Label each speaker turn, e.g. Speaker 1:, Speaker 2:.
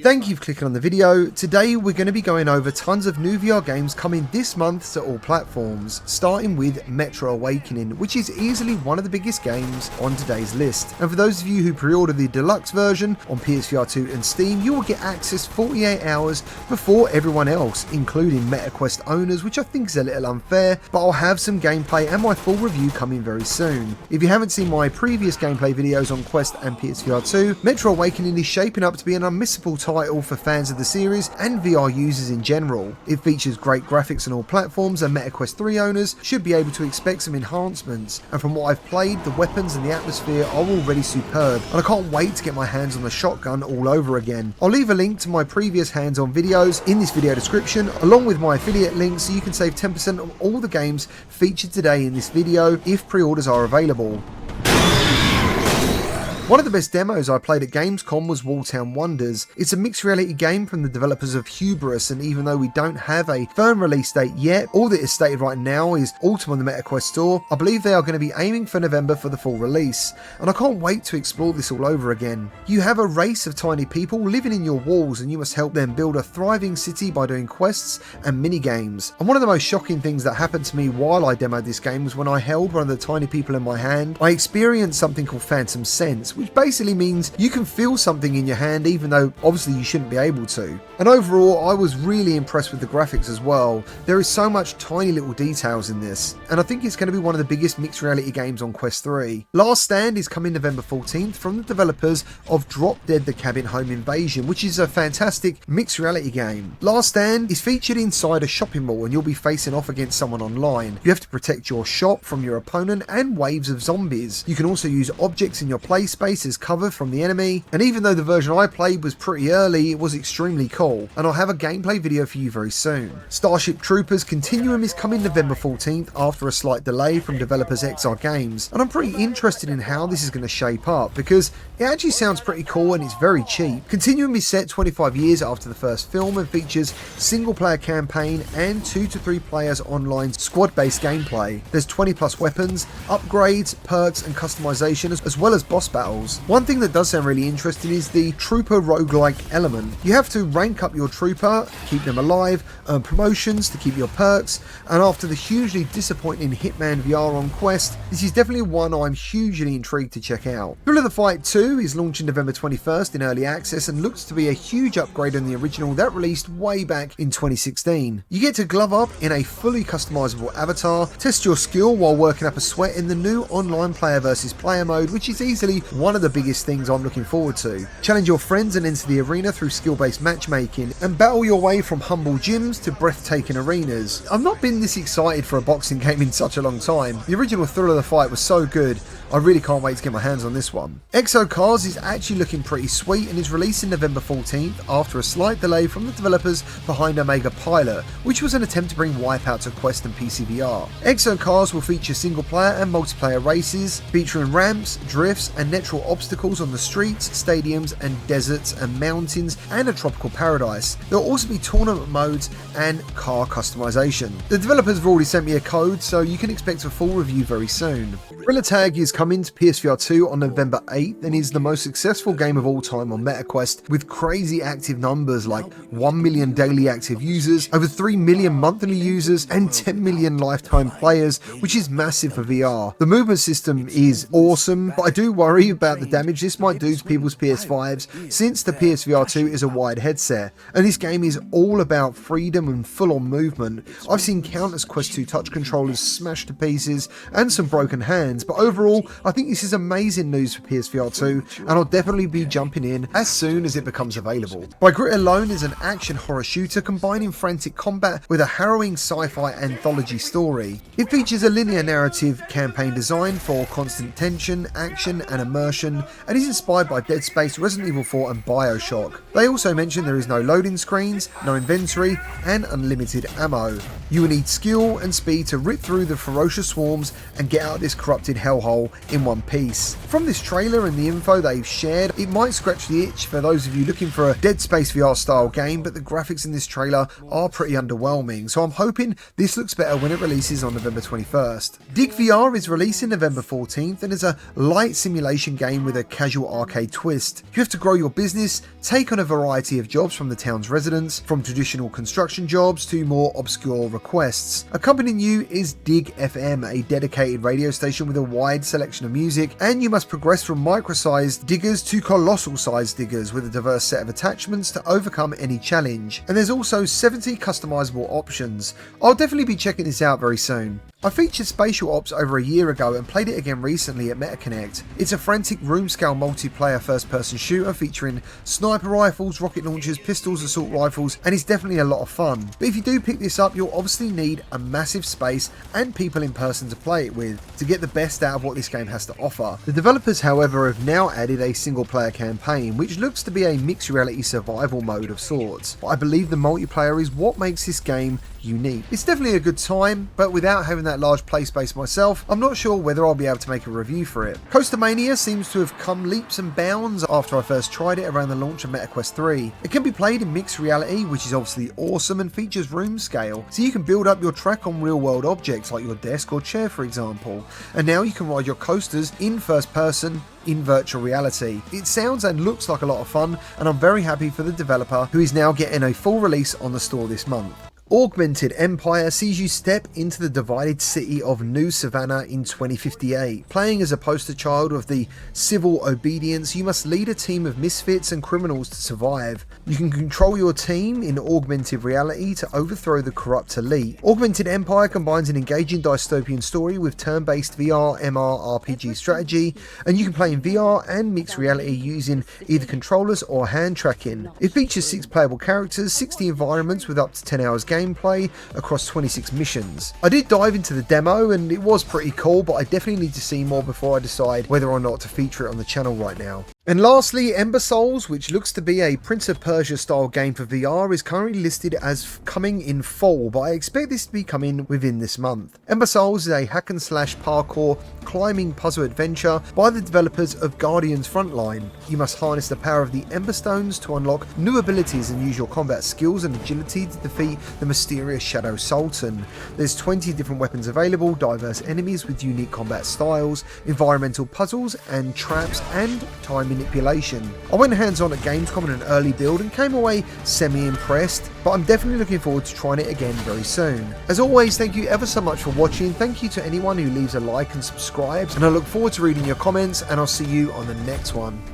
Speaker 1: Thank you for clicking on the video. Today we're going to be going over tons of new VR games coming this month to all platforms, starting with Metro Awakening, which is easily one of the biggest games on today's list. And for those of you who pre-order the deluxe version on PSVR2 and Steam, you will get access 48 hours before everyone else, including MetaQuest owners, which I think is a little unfair, but I'll have some gameplay and my full review coming very soon. If you haven't seen my previous gameplay videos on Quest and PSVR2, Metro Awakening is shaping up to be an unmissable title for fans of the series and VR users in general. It features great graphics on all platforms, and MetaQuest 3 owners should be able to expect some enhancements, and from what I've played, the weapons and the atmosphere are already superb, and I can't wait to get my hands on the shotgun all over again. I'll leave a link to my previous hands-on videos in this video description, along with my affiliate links, so you can save 10% on all the games featured today in this video if pre-orders are available. One of the best demos I played at Gamescom was Walltown Wonders. It's a mixed reality game from the developers of Hubris, and even though we don't have a firm release date yet, all that is stated right now is autumn on the MetaQuest store. I believe they are going to be aiming for November for the full release, and I can't wait to explore this all over again. You have a race of tiny people living in your walls, and you must help them build a thriving city by doing quests and mini-games. And one of the most shocking things that happened to me while I demoed this game was when I held one of the tiny people in my hand, I experienced something called Phantom Sense, which basically means you can feel something in your hand even though obviously you shouldn't be able to. And overall I was really impressed with the graphics as well. There is so much tiny little details in this, and I think it's going to be one of the biggest mixed reality games on Quest 3. Last Stand is coming November 14th from the developers of Drop Dead the Cabin Home Invasion, which is a fantastic mixed reality game. Last Stand is featured inside a shopping mall, and you'll be facing off against someone online. You have to protect your shop from your opponent and waves of zombies. You can also use objects in your play space as cover from the enemy, and even though the version I played was pretty early, it was extremely cool, and I'll have a gameplay video for you very soon. Starship Troopers Continuum is coming November 14th after a slight delay from developers XR Games, and I'm pretty interested in how this is going to shape up because it actually sounds pretty cool and it's very cheap. Continuum is set 25 years after the first film and features single player campaign and 2 to 3 players online squad based gameplay. There's 20 plus weapons, upgrades, perks and customization, as well as boss battles. One thing that does sound really interesting is the trooper roguelike element. You have to rank up your trooper, keep them alive, earn promotions to keep your perks, and after the hugely disappointing Hitman VR on Quest, this is definitely one I'm hugely intrigued to check out. Thrill of the Fight 2 is launching November 21st in early access and looks to be a huge upgrade on the original that released way back in 2016. You get to glove up in a fully customizable avatar, test your skill while working up a sweat in the new online player versus player mode, which is easily one of the biggest things I'm looking forward to. Challenge your friends and enter the arena through skill-based matchmaking and battle your way from humble gyms to breathtaking arenas. I've not been this excited for a boxing game in such a long time. The original Thrill of the Fight was so good, I really can't wait to get my hands on this one. Exo Cars is actually looking pretty sweet and is releasing November 14th after a slight delay from the developers behind Omega Pilot, which was an attempt to bring Wipeout to Quest and PCVR. Exo Cars will feature single player and multiplayer races, featuring ramps, drifts and natural obstacles on the streets, stadiums and deserts and mountains, and a tropical paradise. There will also be tournament modes and car customization. The developers have already sent me a code, so you can expect a full review very soon. Gamertag is coming to PSVR2 on November 8th and is the most successful game of all time on MetaQuest, with crazy active numbers like 1 million daily active users, over 3 million monthly users, and 10 million lifetime players, which is massive for VR. The movement system is awesome, but I do worry about the damage this might do to people's PS5s since the PSVR2 is a wired headset, and this game is all about freedom and full-on movement. I've seen countless Quest 2 touch controllers smashed to pieces and some broken hands, but overall I think this is amazing news for PSVR2, and I'll definitely be jumping in as soon as it becomes available. By Grit Alone is an action horror shooter combining frantic combat with a harrowing sci-fi anthology story. It features a linear narrative campaign designed for constant tension, action and immersion, and is inspired by Dead Space, Resident Evil 4 and Bioshock. They also mention there is no loading screens, no inventory and unlimited ammo. You will need skill and speed to rip through the ferocious swarms and get out of this corrupted hellhole in one piece. From this trailer and the info they've shared, it might scratch the itch for those of you looking for a Dead Space VR style game, but the graphics in this trailer are pretty underwhelming, so I'm hoping this looks better when it releases on November 21st. Dig VR is releasing November 14th and is a light simulation game with a casual arcade twist. You have to grow your business, take on a variety of jobs from the town's residents, from traditional construction jobs to more obscure requests. Accompanying you is Dig FM, a dedicated radio station with a wide selection of music, and you must progress from micro-sized diggers to colossal-sized diggers with a diverse set of attachments to overcome any challenge. And there's also 70 customizable options. I'll definitely be checking this out very soon. I featured Spatial Ops over a year ago and played it again recently at MetaConnect. It's a frantic room-scale multiplayer first-person shooter featuring sniper rifles, rocket launchers, pistols, assault rifles, and it's definitely a lot of fun. But if you do pick this up, you'll obviously need a massive space and people in person to play it with to get the best out of what this game has to offer. The developers, however, have now added a single-player campaign, which looks to be a mixed reality survival mode of sorts. But I believe the multiplayer is what makes this game unique. It's definitely a good time, but without having that large play space myself, I'm not sure whether I'll be able to make a review for it. Mania seems to have come leaps and bounds after I first tried it around the launch of MetaQuest 3. It can be played in mixed reality, which is obviously awesome, and features room scale, so you can build up your track on real world objects like your desk or chair, for example. And now you can ride your coasters in first person in virtual reality. It sounds and looks like a lot of fun, and I'm very happy for the developer, who is now getting a full release on the store this month. Augmented Empire sees you step into the divided city of New Savannah in 2058. Playing as a poster child of the civil obedience, you must lead a team of misfits and criminals to survive. You can control your team in augmented reality to overthrow the corrupt elite. Augmented Empire combines an engaging dystopian story with turn-based VR, MR, RPG strategy, and you can play in VR and mixed reality using either controllers or hand tracking. It features 6 playable characters, 60 environments with up to 10 hours gameplay across 26 missions. I did dive into the demo and it was pretty cool, but I definitely need to see more before I decide whether or not to feature it on the channel right now. And lastly, Ember Souls, which looks to be a Prince of Persia style game for VR, is currently listed as coming in fall, but I expect this to be coming within this month. Ember Souls is a hack and slash parkour climbing puzzle adventure by the developers of Guardian's Frontline. You must harness the power of the Ember Stones to unlock new abilities and use your combat skills and agility to defeat the mysterious Shadow Sultan. There's 20 different weapons available, diverse enemies with unique combat styles, environmental puzzles and traps, and time manipulation. I went hands-on at Gamescom in an early build and came away semi-impressed, but I'm definitely looking forward to trying it again very soon. As always, thank you ever so much for watching. Thank you to anyone who leaves a like and subscribes, and I look forward to reading your comments, and I'll see you on the next one.